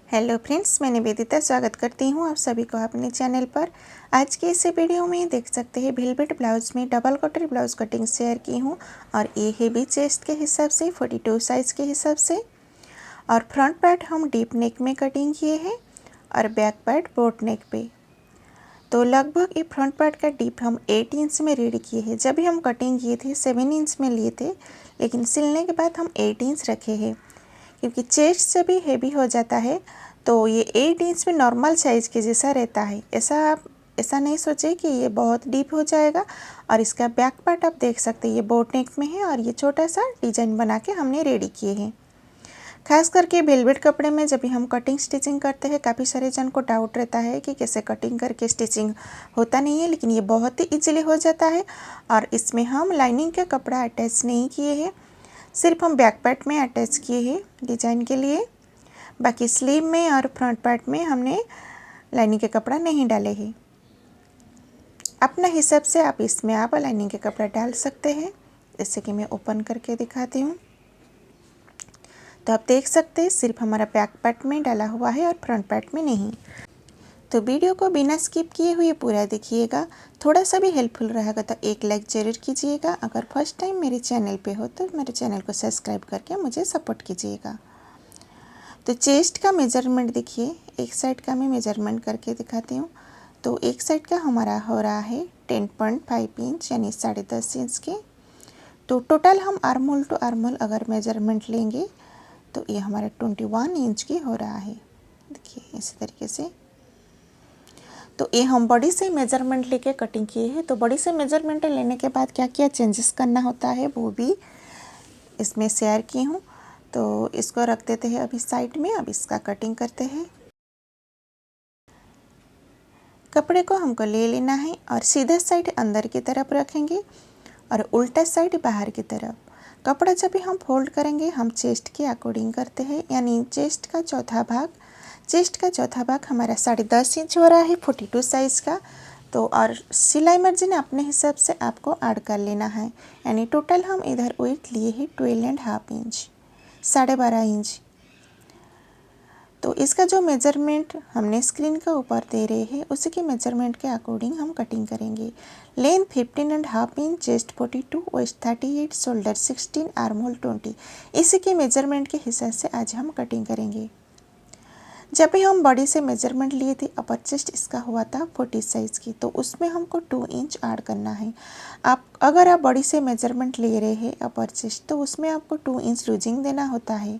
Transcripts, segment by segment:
Hello friends, मैं निवेदिता स्वागत करती हूँ आप सभी को अपने चैनल पर। आज के इस वीडियो में देख सकते हैं वेलवेट ब्लाउज़ में डबल कॉटर ब्लाउज़ कटिंग शेयर की हूँ और ये हेवी चेस्ट के हिसाब से 42 साइज़ के हिसाब से। और फ्रंट पार्ट हम डीप नेक में कटिंग किए हैं और बैक पार्ट बोट नेक पे। तो लगभग ये फ्रंट पार्ट का डीप हम 8 इंच में रेडी किए हैं। जब भी हम कटिंग किए थे 7 इंच में लिए थे, लेकिन सिलने के बाद हम 8 इंच रखे हैं क्योंकि चेस्ट से भी हेवी हो जाता है। तो ये 8 इंच में नॉर्मल साइज़ के जैसा रहता है। ऐसा नहीं सोचे कि ये बहुत डीप हो जाएगा। और इसका बैक पार्ट आप देख सकते हैं, ये बोट नेक में है और ये छोटा सा डिजाइन बना के हमने रेडी किए हैं। खास करके वेलवेट कपड़े में जब भी हम कटिंग स्टिचिंग करते हैं, काफ़ी सारे जन को डाउट रहता है कि कैसे कटिंग करके स्टिचिंग होता नहीं है, लेकिन ये बहुत ही ईजिली हो जाता है। और इसमें हम लाइनिंग का कपड़ा अटैच नहीं किए हैं, सिर्फ हम बैक पार्ट में अटैच किए हैं डिजाइन के लिए। बाकी स्लीव में और फ्रंट पार्ट में हमने लाइनिंग के कपड़ा नहीं डाले हैं। अपना हिसाब से आप इसमें लाइनिंग के कपड़ा डाल सकते हैं। जैसे कि मैं ओपन करके दिखाती हूँ, तो आप देख सकते हैं सिर्फ हमारा बैक पार्ट में डाला हुआ है और फ्रंट पार्ट में नहीं। तो वीडियो को बिना स्किप किए हुए पूरा देखिएगा। थोड़ा सा भी हेल्पफुल रहेगा तो एक लाइक ज़रूर कीजिएगा। अगर फर्स्ट टाइम मेरे चैनल पे हो तो मेरे चैनल को सब्सक्राइब करके मुझे सपोर्ट कीजिएगा। तो चेस्ट का मेजरमेंट देखिए, एक साइड का मैं मेजरमेंट करके दिखाती हूँ। तो एक साइड का हमारा हो रहा है 10.5 इंच यानी 10.5 इंच के। तो टोटल हम आर्महोल टू आर्महोल अगर मेजरमेंट लेंगे तो ये हमारा 21 इंच की हो रहा है। देखिए इसी तरीके से। तो ये हम बॉडी से मेजरमेंट लेके कटिंग किए हैं। तो बॉडी से मेजरमेंट लेने के बाद क्या क्या चेंजेस करना होता है वो भी इसमें शेयर की हूँ। तो इसको रख देते हैं अभी साइड में। अब इसका कटिंग करते हैं। कपड़े को हमको ले लेना है और सीधा साइड अंदर की तरफ रखेंगे और उल्टा साइड बाहर की तरफ। कपड़ा जब भी हम फोल्ड करेंगे हम चेस्ट के अकॉर्डिंग करते हैं, यानी चेस्ट का चौथा भाग हमारा 10.5 इंच हो रहा है 42 साइज़ का। तो और सिलाई मार्जिन अपने हिसाब से आपको ऐड कर लेना है, यानी टोटल हम इधर वेट लिए हैं 12.5 इंच, 12.5 इंच। तो इसका जो मेजरमेंट हमने स्क्रीन के ऊपर दे रहे हैं उसी के मेजरमेंट के अकॉर्डिंग हम कटिंग करेंगे। Length 15.5 inch, chest 42, waist 38, shoulder 16, armhole 20। इसी के मेजरमेंट के हिसाब से आज हम कटिंग करेंगे। जब भी हम बॉडी से मेजरमेंट लिए थे, अपर चेस्ट इसका हुआ था 40 साइज़ की, तो उसमें हमको 2 इंच ऐड करना है। अगर आप बॉडी से मेजरमेंट ले रहे हैं अपर चेस्ट, तो उसमें आपको 2 इंच लूजिंग देना होता है।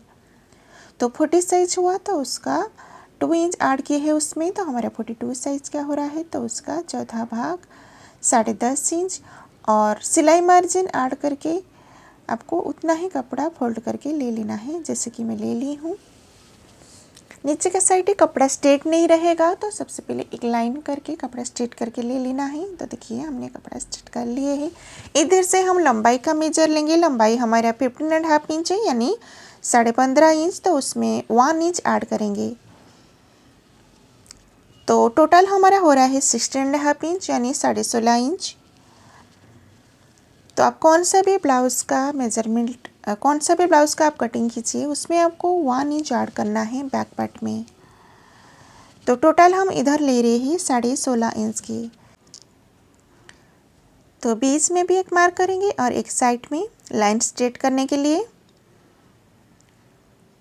तो 40 साइज हुआ तो उसका 2 इंच ऐड किए हैं उसमें, तो हमारा 42 साइज का हो रहा है। तो उसका चौथा भाग 10.5 इंच और सिलाई मार्जिन ऐड करके आपको उतना ही कपड़ा फोल्ड करके ले लेना है, जैसे कि मैं ले ली हूँ। नीचे का साइड कपड़ा स्ट्रेट नहीं रहेगा, तो सबसे पहले एक लाइन करके कपड़ा स्ट्रेट करके ले लेना है। तो देखिए हमने कपड़ा स्ट्रेट कर लिए है। इधर से हम लंबाई का मेजर लेंगे। लंबाई हमारा 15.5 इंच है, यानी 15.5 इंच। तो उसमें 1 इंच ऐड करेंगे। तो टोटल हमारा हो रहा है 16.5 इंच, यानी 16.5 इंच। तो आप कौन सा भी ब्लाउज़ का आप कटिंग कीजिए, उसमें आपको 1 इंच ऐड करना है बैक पार्ट में। तो टोटल हम इधर ले रहे हैं 16.5 इंच की। तो बीच में भी एक मार्क करेंगे और एक साइड में लाइन स्ट्रेट करने के लिए।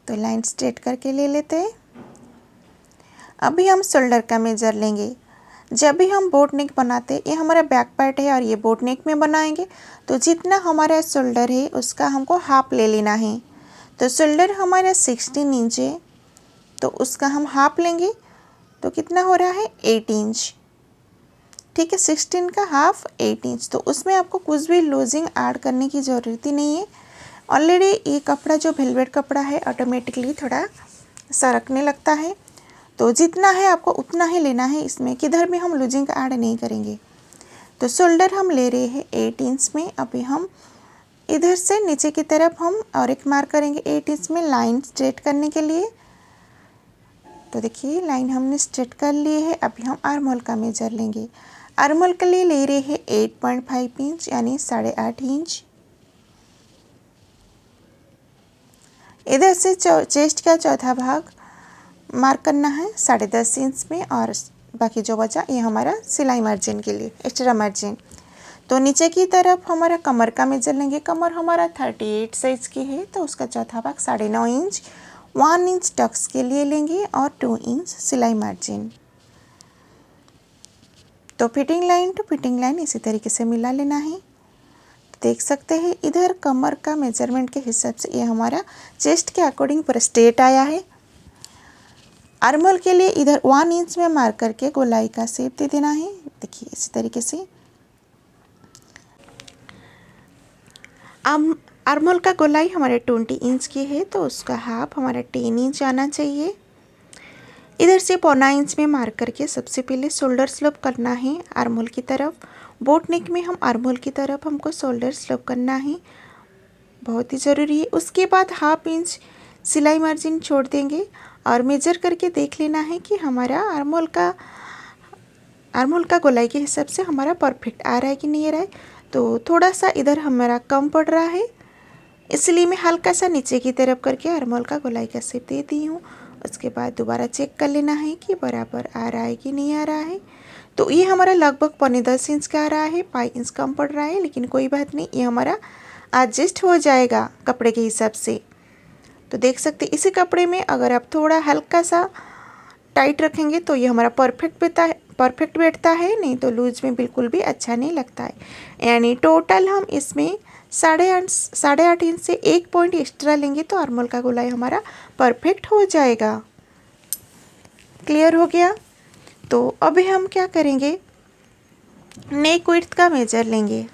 तो लाइन स्ट्रेट करके ले लेते हैं। अभी हम शोल्डर का मेजर लेंगे। जब भी हम बोट नेक बनाते, ये हमारा बैक पार्ट है और ये बोट नेक में बनाएंगे, तो जितना हमारा शोल्डर है उसका हमको हाफ ले लेना है। तो शोल्डर हमारा 16 इंच है, तो उसका हम हाफ लेंगे। तो कितना हो रहा है 8 इंच। ठीक है, 16 का हाफ 8 इंच। तो उसमें आपको कुछ भी लूजिंग ऐड करने की ज़रूरत ही नहीं है। ऑलरेडी ये कपड़ा जो वेलवेट कपड़ा है ऑटोमेटिकली थोड़ा सरकने लगता है। तो जितना है आपको उतना ही लेना है, इसमें किधर भी हम लूजिंग का ऐड नहीं करेंगे। तो शोल्डर हम ले रहे हैं 8 इंच में। अभी हम इधर से नीचे की तरफ हम और एक मार्क करेंगे 8 इंच में लाइन स्ट्रेट करने के लिए। तो देखिए लाइन हमने स्ट्रेट कर ली है। अभी हम आर्महोल का मेजर लेंगे। आर्महोल के लिए ले रहे हैं 8.5 इंच, यानी 8.5 इंच। इधर से चेस्ट का चौथा भाग मार्क करना है 10.5 इंच में, और बाकी जो बचा ये हमारा सिलाई मार्जिन के लिए एक्स्ट्रा मार्जिन। तो नीचे की तरफ हमारा कमर का मेजर लेंगे। कमर हमारा 38 साइज की है, तो उसका चौथा भाग 9.5 इंच 1 इंच टक्स के लिए लेंगे और 2 इंच सिलाई मार्जिन। तो fitting line to fitting line इसी तरीके से मिला लेना है। देख सकते हैं इधर कमर का मेजरमेंट के हिसाब से ये हमारा चेस्ट के अकॉर्डिंग पूरा स्ट्रेट आया है। आर्मोल के लिए इधर 1 इंच में मार्क करके गोलाई का शेप दे देना है। देखिए इसी तरीके से आर्मोल का गोलाई हमारे 20 इंच की है, तो उसका हाफ हमारा 10 इंच आना चाहिए। इधर से 1.25 इंच में मार्क करके सबसे पहले शोल्डर स्लोप करना है आर्मोल की तरफ। बोट नेक में हम आर्मोल की तरफ हमको शोल्डर स्लोप करना है, बहुत ही ज़रूरी है। उसके बाद 1/2 इंच सिलाई मार्जिन छोड़ देंगे और मेजर करके देख लेना है कि हमारा आर्मोल का गोलाई के हिसाब से हमारा परफेक्ट आ रहा है कि नहीं आ रहा है। तो थोड़ा सा इधर हमारा कम पड़ रहा है, इसलिए मैं हल्का सा नीचे की तरफ करके आर्मोल का गोलाई का शेप दे दी हूँ। उसके बाद दोबारा चेक कर लेना है कि बराबर आ रहा है कि नहीं आ रहा है। तो ये हमारा लगभग 10.25 इंच का आ रहा है, 5 इंच कम पड़ रहा है, लेकिन कोई बात नहीं, ये हमारा एडजस्ट हो जाएगा कपड़े के हिसाब से। तो देख सकते इसी कपड़े में अगर आप थोड़ा हल्का सा टाइट रखेंगे तो ये हमारा परफेक्ट बैठता है, नहीं तो लूज में बिल्कुल भी अच्छा नहीं लगता है। यानी टोटल हम इसमें 8.5 इंच से 1 पॉइंट एक्स्ट्रा लेंगे तो आर्मोल का गोलाई हमारा परफेक्ट हो जाएगा। क्लियर हो गया। तो अभी हम क्या करेंगे, नेक विड्थ का मेजर लेंगे।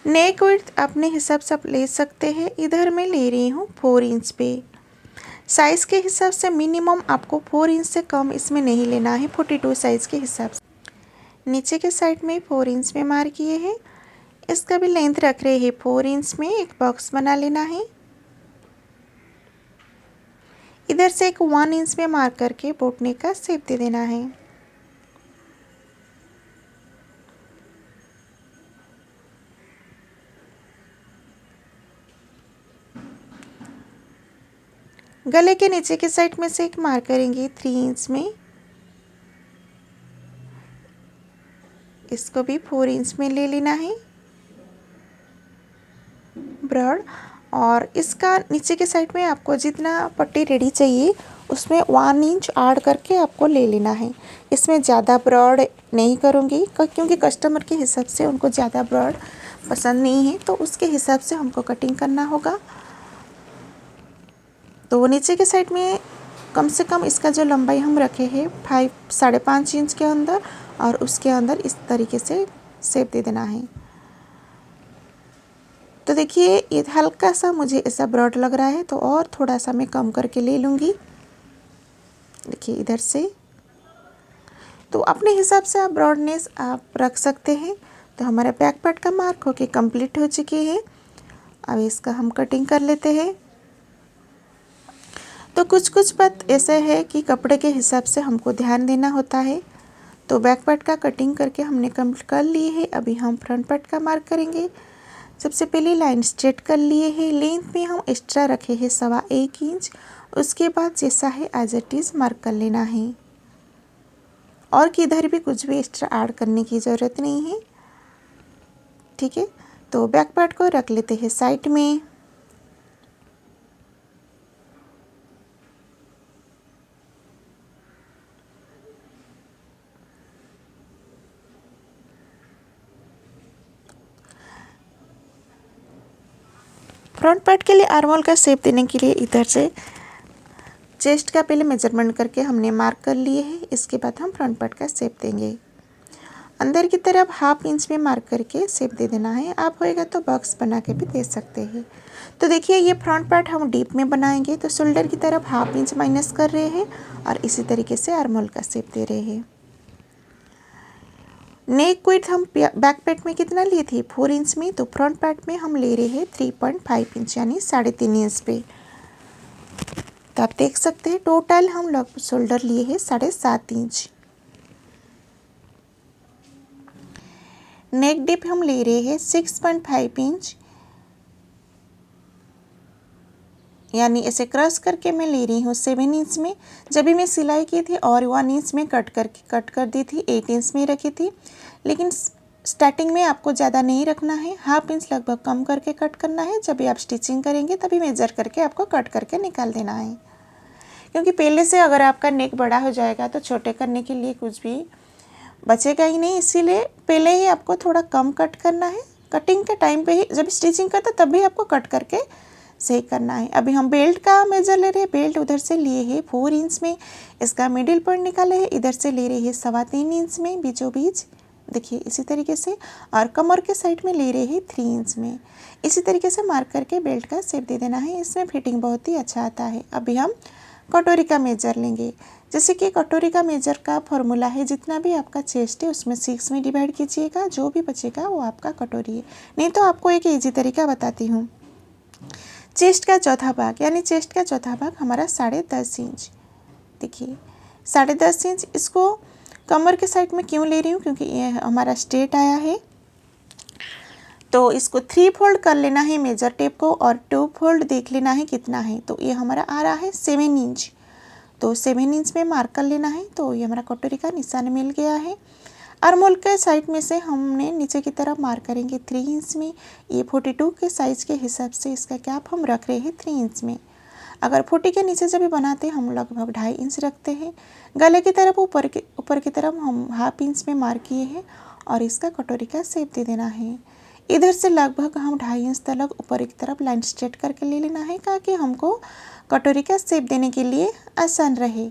नेक विड्थ अपने हिसाब से आप ले सकते हैं। इधर मैं ले रही हूँ 4 इंच पे। साइज़ के हिसाब से मिनिमम आपको 4 इंच से कम इसमें नहीं लेना है, 42 साइज़ के हिसाब से। नीचे के साइड में 4 इंच में मार्क किए हैं, इसका भी लेंथ रख रहे हैं 4 इंच में। एक बॉक्स बना लेना है। इधर से एक 1 इंच में मार्क करके बोट नेक का शेप दे देना है। गले के नीचे के साइड में से एक मार्क करेंगे 3 इंच में, इसको भी 4 इंच में ले लेना है ब्रॉड। और इसका नीचे के साइड में आपको जितना पट्टी रेडी चाहिए उसमें 1 इंच ऐड करके आपको ले लेना है। इसमें ज़्यादा ब्रॉड नहीं करूँगी क्योंकि कस्टमर के हिसाब से उनको ज़्यादा ब्रॉड पसंद नहीं है, तो उसके हिसाब से हमको कटिंग करना होगा। तो नीचे के साइड में कम से कम इसका जो लंबाई हम रखे हैं 5.5 इंच के अंदर, और उसके अंदर इस तरीके से शेप दे देना है। तो देखिए ये हल्का सा मुझे ऐसा ब्रॉड लग रहा है, तो और थोड़ा सा मैं कम करके ले लूँगी। देखिए इधर से तो अपने हिसाब से आप ब्रॉडनेस आप रख सकते हैं। तो हमारा बैक पार्ट का मार्क होके कंप्लीट हो चुकी है। अब इसका हम कटिंग कर लेते हैं। तो कुछ बात ऐसे है कि कपड़े के हिसाब से हमको ध्यान देना होता है। तो बैक पार्ट का कटिंग करके हमने कंप्लीट कर लिए है। अभी हम फ्रंट पार्ट का मार्क करेंगे। सबसे पहले लाइन स्ट्रेट कर लिए है। लेंथ में हम एक्स्ट्रा रखे हैं 1.25 इंच। उसके बाद जैसा है एज इट इज़ मार्क कर लेना है, और किधर भी कुछ भी एक्स्ट्रा ऐड करने की ज़रूरत नहीं है। ठीक है, तो बैक पार्ट को रख लेते हैं साइड में। फ्रंट पार्ट के लिए आर्मोल का शेप देने के लिए इधर से चेस्ट का पहले मेजरमेंट करके हमने मार्क कर लिए है। इसके बाद हम फ्रंट पार्ट का शेप देंगे। अंदर की तरफ 1/2 इंच में मार्क करके शेप दे देना है। आप होएगा तो बॉक्स बना के भी दे सकते हैं। तो देखिए ये फ्रंट पार्ट हम डीप में बनाएंगे, तो शोल्डर की तरफ 1/2 इंच माइनस कर रहे हैं और इसी तरीके से आर्मोल का शेप दे रहे हैं। नेक विड्थ हम बैक पार्ट में कितना लिए थे 4 इंच में, तो फ्रंट पार्ट में हम ले रहे हैं 3.5 इंच यानी 3.5 इंच पे। तो आप देख सकते हैं टोटल हम लगभग शोल्डर लिए हैं 7.5 इंच। नेक डिप हम ले रहे हैं 6.5 इंच। यानी इसे क्रॉस करके मैं ले रही हूँ 7 इंच में। जब भी मैं सिलाई की थी और 1 इंच में कट कर दी थी, 8 इंच में रखी थी। लेकिन स्टार्टिंग में आपको ज़्यादा नहीं रखना है, हाफ इंच लगभग कम करके कट करना है। जब भी आप स्टिचिंग करेंगे तभी मेजर करके आपको कट करके निकाल देना है, क्योंकि पहले से अगर आपका नेक बड़ा हो जाएगा तो छोटे करने के लिए कुछ भी बचेगा ही नहीं। इसीलिए पहले ही आपको थोड़ा कम कट करना है। कटिंग के टाइम पे ही, जब स्टिचिंग करते तब भी आपको कट करके सही करना है। अभी हम बेल्ट का मेजर ले रहे हैं। बेल्ट उधर से लिए हैं 4 इंच में, इसका मिडिल पॉइंट निकाले है। इधर से ले रहे हैं 3.25 इंच में बीचों बीच, देखिए इसी तरीके से। और कमर के साइड में ले रहे हैं 3 इंच में। इसी तरीके से मार्क करके बेल्ट का शेप दे देना है। इसमें फिटिंग बहुत ही अच्छा आता है। अभी हम कटोरी का मेजर लेंगे। जैसे कि कटोरी का मेजर का फॉर्मूला है, जितना भी आपका चेस्ट है उसमें 6 में डिवाइड कीजिएगा, जो भी बचेगा वो आपका कटोरी है। नहीं तो आपको एक इजी तरीका बताती हूँ। चेस्ट का चौथा भाग, यानी चेस्ट का चौथा भाग हमारा 10.5 इंच, देखिए 10.5 इंच। इसको कमर के साइड में क्यों ले रही हूँ, क्योंकि ये हमारा स्ट्रेट आया है। तो इसको 3 फोल्ड कर लेना है मेजर टेप को, और 2 फोल्ड देख लेना है कितना है। तो ये हमारा आ रहा है 7 इंच। तो 7 इंच में मार्क कर लेना है। तो ये हमारा कटोरी का निशान मिल गया है। आर्महोल के साइड में से हमने नीचे की तरफ मार्क करेंगे 3 इंच में। ये 42 के साइज़ के हिसाब से इसका कैप हम रख रहे हैं 3 इंच में। अगर 40 के नीचे जब भी बनाते हैं हम लगभग 2.5 इंच रखते हैं। गले की तरफ ऊपर की तरफ हम हाफ इंच में मार्क किए हैं, और इसका कटोरी का शेप दे देना है। इधर से लगभग हम 2.5 इंच तक ऊपर की तरफ लाइन स्ट्रेट करके ले लेना है, ताकि हमको कटोरी का शेप देने के लिए आसान रहे।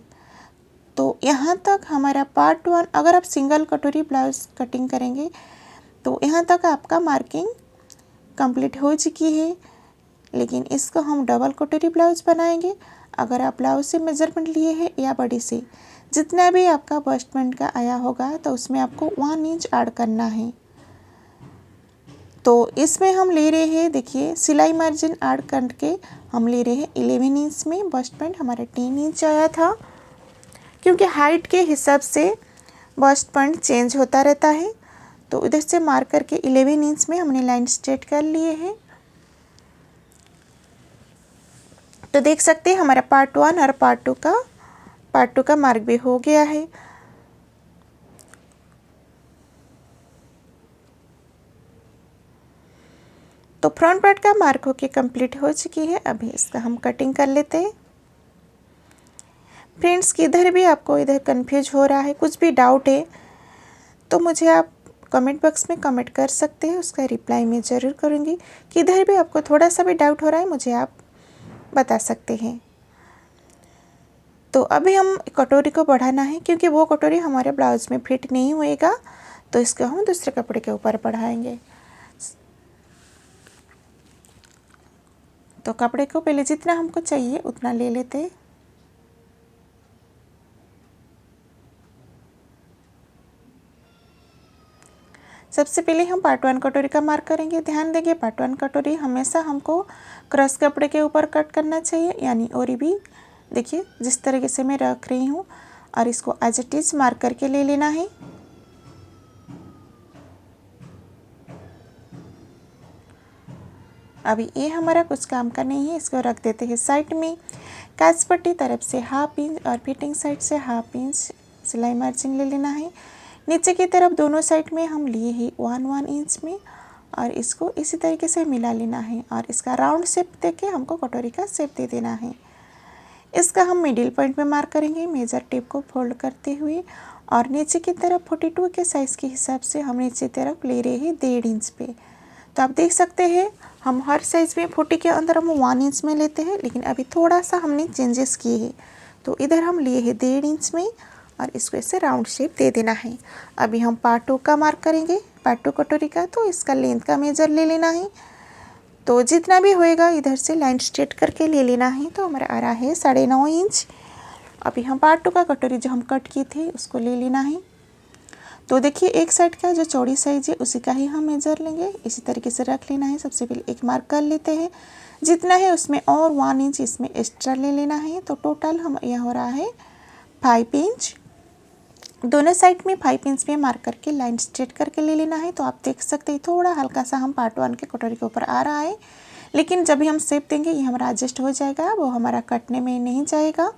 तो यहाँ तक हमारा पार्ट 1। अगर आप सिंगल कटोरी ब्लाउज कटिंग करेंगे तो यहाँ तक आपका मार्किंग कंप्लीट हो चुकी है। लेकिन इसको हम डबल कटोरी ब्लाउज बनाएंगे। अगर आप ब्लाउज से मेजरमेंट लिए हैं या बड़ी से, जितना भी आपका बस्ट पॉइंट का आया होगा तो उसमें आपको 1 इंच ऐड करना है। तो इसमें हम ले रहे हैं, देखिए सिलाई मार्जिन ऐड करके हम ले रहे हैं 11 इंच में। बस्ट पॉइंट हमारा 3 इंच आया था, क्योंकि हाइट के हिसाब से बस्ट पॉइंट चेंज होता रहता है। तो इधर से मार्क करके 11 इंच में हमने लाइन स्ट्रेट कर लिए हैं। तो देख सकते हैं हमारा पार्ट 1 और पार्ट 2 का मार्क भी हो गया है। तो फ्रंट पार्ट का मार्क होके कंप्लीट हो चुकी है। अभी इसका हम कटिंग कर लेते हैं। फ्रेंड्स, किधर भी आपको इधर कंफ्यूज हो रहा है, कुछ भी डाउट है, तो मुझे आप कमेंट बॉक्स में कमेंट कर सकते हैं। उसका रिप्लाई मैं ज़रूर करूँगी। किधर भी आपको थोड़ा सा भी डाउट हो रहा है मुझे आप बता सकते हैं। तो अभी हम कटोरी को बढ़ाना है, क्योंकि वो कटोरी हमारे ब्लाउज में फिट नहीं होएगा। तो इसको हम दूसरे कपड़े के ऊपर बढ़ाएंगे। तो कपड़े को पहले जितना हमको चाहिए उतना ले लेते हैं। सबसे पहले हम पार्ट 1 कटोरी का मार्क करेंगे। ध्यान देंगे, पार्ट 1 कटोरी हमेशा हमको क्रॉस कपड़े के ऊपर कट करना चाहिए, यानी और भी देखिए जिस तरीके से मैं रख रही हूँ, और इसको एज इट इज मार्क करके ले लेना है। अभी ये हमारा कुछ काम का नहीं है, इसको रख देते हैं साइड में। काज पट्टी तरफ से हाफ इंच और फिटिंग साइड से हाफ इंच सिलाई मार्जिन ले लेना है। नीचे की तरफ दोनों साइड में हम लिए हैं 1 इंच में, और इसको इसी तरीके से मिला लेना है। और इसका राउंड शेप देके हमको कटोरी का शेप दे देना है। इसका हम मिडिल पॉइंट में मार्क करेंगे मेजर टेप को फोल्ड करते हुए, और नीचे की तरफ 42 के साइज़ के हिसाब से हम नीचे तरफ ले रहे हैं 1.5 इंच पे। तो आप देख सकते हैं हम हर साइज़ में 40 के अंदर हम 1 इंच में लेते हैं, लेकिन अभी थोड़ा सा हमने चेंजेस किए हैं। तो इधर हम लिए हैं 1.5 इंच में, और इसको ऐसे राउंड शेप दे देना है। अभी हम पार्ट 2 का मार्क करेंगे, पार्ट 2 कटोरी का। तो इसका लेंथ का मेजर ले लेना है। तो जितना भी होएगा इधर से लाइन स्ट्रेट करके ले लेना है। तो हमारा आ रहा है 9.5 इंच। अभी हम पार्ट 2 का कटोरी जो हम कट किए थे उसको ले लेना है। तो देखिए एक साइड का जो चौड़ी साइज है उसी का ही हम मेजर लेंगे। इसी तरीके से रख लेना है। सबसे पहले एक मार्क कर लेते हैं, जितना है उसमें और 1 इंच इसमें एक्स्ट्रा ले लेना है। तो टोटल हम यह हो रहा है 5 इंच। दोनों साइड में 5 इंच में मार्क करके लाइन स्ट्रेट करके ले लेना है। तो आप देख सकते हैं थोड़ा हल्का सा हम पार्ट 1 के कटोरी के ऊपर आ रहा है, लेकिन जब भी हम शेप देंगे ये हमारा एडजस्ट हो जाएगा, वो हमारा कटने में नहीं जाएगा।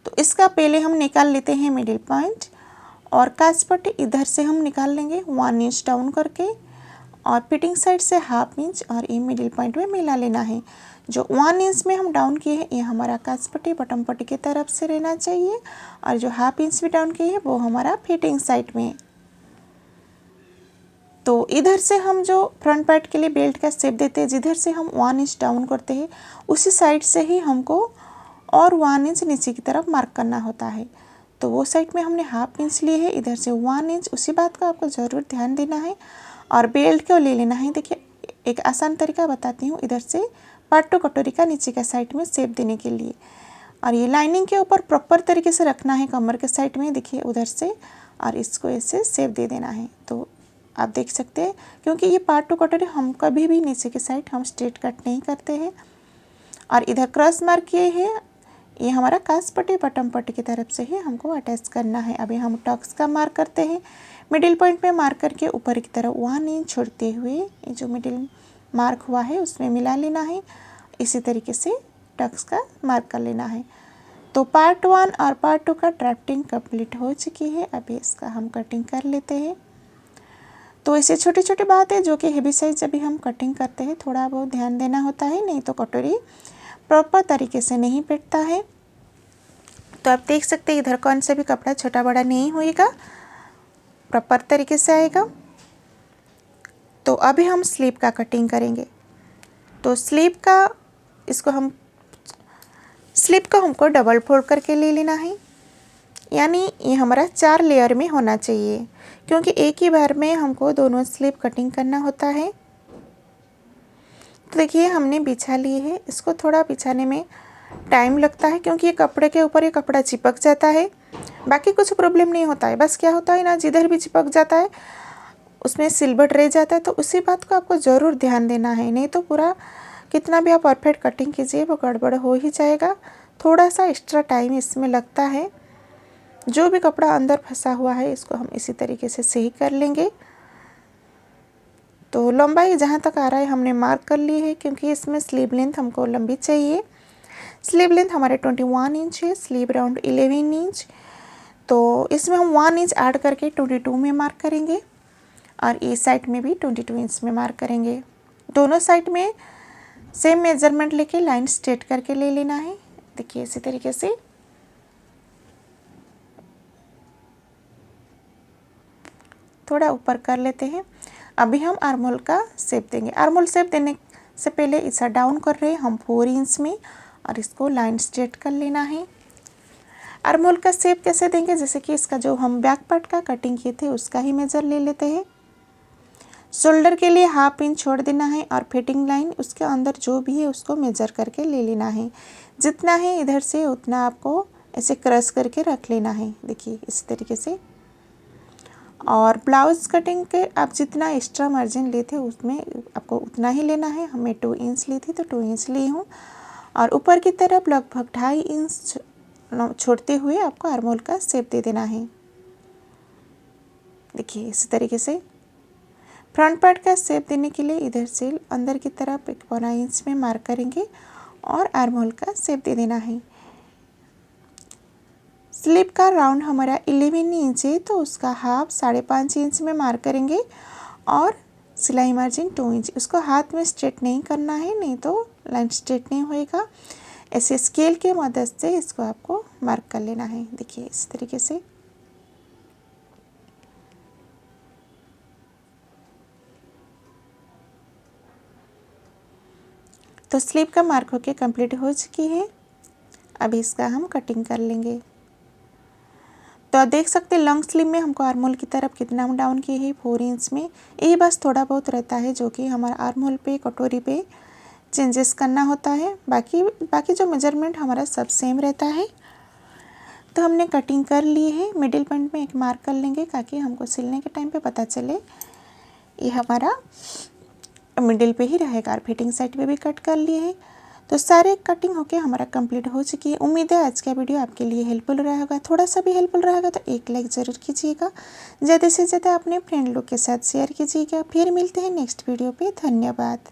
तो इसका पहले हम निकाल लेते हैं मिडिल पॉइंट, और काज पट्टी इधर से हम निकाल लेंगे 1 इंच डाउन करके, और फिटिंग साइड से 1/2 इंच और ये मिडिल पॉइंट में मिला लेना है। जो 1 इंच में हम डाउन किए हैं ये हमारा काज पट्टी बटन पट्टी की तरफ से रहना चाहिए, और जो 1/2 इंच में डाउन किए हैं वो हमारा फिटिंग साइड में। तो इधर से हम जो फ्रंट पार्ट के लिए बेल्ट का शेप देते हैं, जिधर से हम 1 इंच डाउन करते हैं उसी साइड से ही हमको और 1 इंच नीचे की तरफ मार्क करना होता है। तो वो साइड में हमने 1/2 इंच लिए है, इधर से 1 इंच, उसी बात का आपको ज़रूर ध्यान देना है। और बेल्ट को ले लेना है। देखिए एक आसान तरीका बताती हूँ, इधर से पार्ट टू कटोरी का नीचे का साइड में शेप देने के लिए, और ये लाइनिंग के ऊपर प्रॉपर तरीके से रखना है कमर के साइड में, देखिए उधर से, और इसको ऐसे शेप दे देना है। तो आप देख सकते हैं, क्योंकि ये पार्ट टू कटोरी हम कभी भी नीचे के साइड हम स्ट्रेट कट नहीं करते हैं। और इधर क्रॉस मार्क किए हैं, ये हमारा काज पट्टी बटन पट्टी की तरफ से ही हमको अटैच करना है। अभी हम टक्स का मार्क करते हैं। मिडिल पॉइंट में मार्क करके ऊपर की तरफ 1 इंच छोड़ते हुए ये जो मिडिल मार्क हुआ है उसमें मिला लेना है। इसी तरीके से टक्स का मार्क कर लेना है। तो पार्ट 1 और पार्ट 2 का ड्राफ्टिंग कंप्लीट हो चुकी है। अभी इसका हम कटिंग कर लेते हैं। तो ऐसे छोटी छोटी बात है जो कि हेवी साइज जब भी हम कटिंग करते हैं थोड़ा बहुत ध्यान देना होता है, नहीं तो कटोरी प्रॉपर तरीके से नहीं बैठता है। तो आप देख सकते हैं इधर कौन सा भी कपड़ा छोटा बड़ा नहीं होएगा, प्रॉपर तरीके से आएगा। तो अभी हम स्लीव का कटिंग करेंगे। तो स्लीव को हमको डबल फोल्ड करके ले लेना है, यानी ये हमारा 4 लेयर में होना चाहिए, क्योंकि एक ही बार में हमको दोनों स्लीव कटिंग करना होता है। तो देखिए हमने बिछा लिए है, इसको थोड़ा बिछाने में टाइम लगता है क्योंकि ये कपड़े के ऊपर ये कपड़ा चिपक जाता है। बाकी कुछ प्रॉब्लम नहीं होता है, बस क्या होता है ना, जिधर भी चिपक जाता है उसमें सिलबट रह जाता है। तो उसी बात को आपको ज़रूर ध्यान देना है, नहीं तो पूरा कितना भी आप परफेक्ट कटिंग कीजिए वो गड़बड़ हो ही जाएगा। थोड़ा सा एक्स्ट्रा टाइम इसमें लगता है। जो भी कपड़ा अंदर फंसा हुआ है इसको हम इसी तरीके से सही कर लेंगे। तो लंबाई जहाँ तक आ रहा है हमने मार्क कर ली है, क्योंकि इसमें स्लीव लेंथ हमको लंबी चाहिए। स्लीव लेंथ हमारे 21 इंच है, स्लीव राउंड 11 इंच। तो इसमें हम 1 इंच ऐड करके 22 में मार्क करेंगे, और इस साइड में भी 22 इंच में मार्क करेंगे। दोनों साइड में सेम मेजरमेंट लेके लाइन स्ट्रेट करके ले लेना है। देखिए इसी तरीके से थोड़ा ऊपर कर लेते हैं। अभी हम आर्महोल का शेप देंगे। आर्महोल शेप देने से पहले इसे डाउन कर रहे हैं हम 4 इंच में, और इसको लाइन स्ट्रेट कर लेना है। आर्महोल का शेप कैसे देंगे, जैसे कि इसका जो हम बैक पार्ट का कटिंग किए थे उसका ही मेजर ले लेते हैं। शोल्डर के लिए 1/2 इंच छोड़ देना है, और फिटिंग लाइन उसके अंदर जो भी है उसको मेजर करके ले लेना है। जितना है इधर से उतना आपको ऐसे क्रॉस करके रख लेना है, देखिए इस तरीके से। और ब्लाउज कटिंग के आप जितना एक्स्ट्रा मार्जिन लिए थे उसमें आपको उतना ही लेना है। हमें 2 इंच ली थी तो 2 इंच ली हूँ, और ऊपर की तरफ लगभग 2.5 इंच छोड़ते हुए आपको आर्महोल का शेप दे देना है। देखिए इसी तरीके से फ्रंट पार्ट का शेप देने के लिए इधर से अंदर की तरफ 1.25 इंच में मार्क करेंगे और आर्महोल का शेप दे देना है। स्लीव का राउंड हमारा 11 इंच है, तो उसका हाफ 5.5 इंच में मार्क करेंगे, और सिलाई मार्जिन 2 इंच। उसको हाथ में स्ट्रेट नहीं करना है, नहीं तो लाइन स्ट्रेट नहीं होएगा। ऐसे स्केल के मदद से इसको आपको मार्क कर लेना है। देखिए इस तरीके से। तो स्लीव का मार्क होके कंप्लीट हो चुकी है। अभी इसका हम कटिंग कर लेंगे। तो आप देख सकते हैं लॉन्ग स्लीव में हमको आर्महोल की तरफ कितना हम डाउन किए हैं, 4 इंच में। यही बस थोड़ा बहुत रहता है जो कि हमारा आर्महोल पे कटोरी पे चेंजेस करना होता है। बाकी जो मेजरमेंट हमारा सब सेम रहता है। तो हमने कटिंग कर ली है। मिडिल पॉइंट में एक मार्क कर लेंगे ताकि हमको सिलने के टाइम पे पता चले ये हमारा मिडिल पे ही रहेगा। और फिटिंग साइड पे भी कट कर लिए हैं। तो सारे कटिंग होके हमारा कंप्लीट हो चुकी है। उम्मीद है आज का वीडियो आपके लिए हेल्पफुल रहा होगा। थोड़ा सा भी हेल्पफुल रहा होगा तो एक लाइक ज़रूर कीजिएगा। ज़्यादा से ज़्यादा अपने फ्रेंड लोग के साथ शेयर कीजिएगा। फिर मिलते हैं नेक्स्ट वीडियो पे। धन्यवाद।